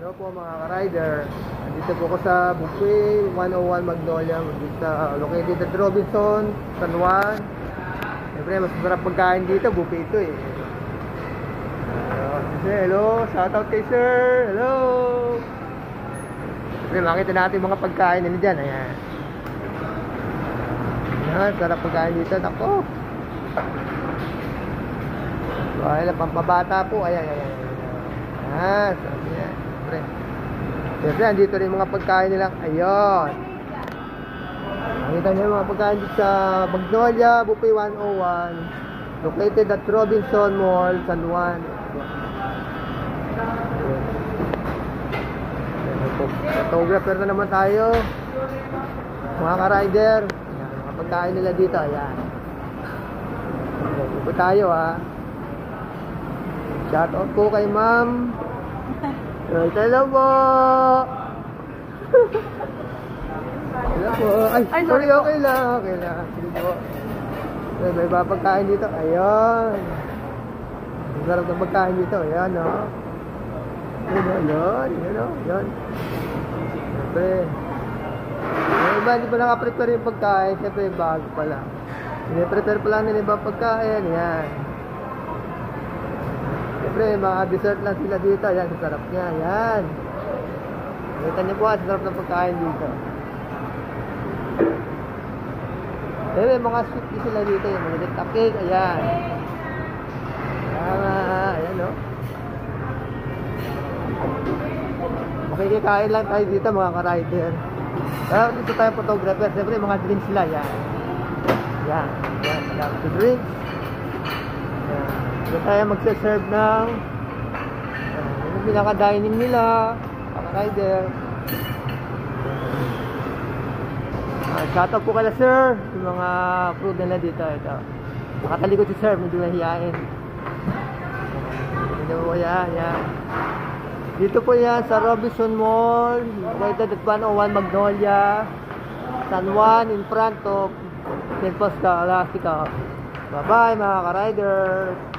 Hello po mga ka-rider. Nandito po ako sa Buffet 101 Magnolia, located at Robinson, San Juan. Siyempre, mas masarap pagkain dito, buffet ito eh. Hello, shoutout kay sir. Hello. Siyempre, makita natin mga pagkain nila dyan. Ayan. Ayan, sarap pagkain dito. Ako. Ayan, pampabata po. Ayan. Ayan, sarap yan. Siyempre, andito rin mga pagkain nila. Ayun. Nakita niyo yung mga pagkain dito sa Magnolia, Buffet 101. Located at Robinson Mall, San Juan. Photographer na naman tayo. Mga ka-rider. Ayan, mga pagkain nila dito. Ayan. Ito tayo ha. Shout out po kay ma'am. Hello po. Hello po. Ay, sorry, okay lang. Sige po. May pagkain dito. Ayun. Ang sarap ng pagkain dito. Ayan, o. Ayun. Siyempre. Yung iba, hindi pa nakaprepare yung pagkain. Siyempre, bago pa lang. Prepare pa lang nila ibang pagkain. Ayan. Siyempre, mga dessert lang sila dito. Ayan, sarap niya. Ayan. Nakita niyo po, sarap ng pagkain dito. Siyempre, mga sweet sila dito. Yung mga dito cake. Ayan. Ayan, no? Makikikain lang tayo dito, mga ka-rider. Pero dito tayo photographer. Siyempre, mga drinks sila. Ayan. Ayan. Ayan. Drinks. Ayan. Dito tayo magsaserve ng yung pinaka-dining nila, mga-rider. Shoutout po kala sir, yung mga crew nila dito. Ito. Nakatalikod si sir, medyo nahihain. Dito po yan. Dito po yan sa Robinson Mall, located at 101 Magnolia, San Juan, in front of St. Paul Scholastica. Bye-bye mga ka-riders.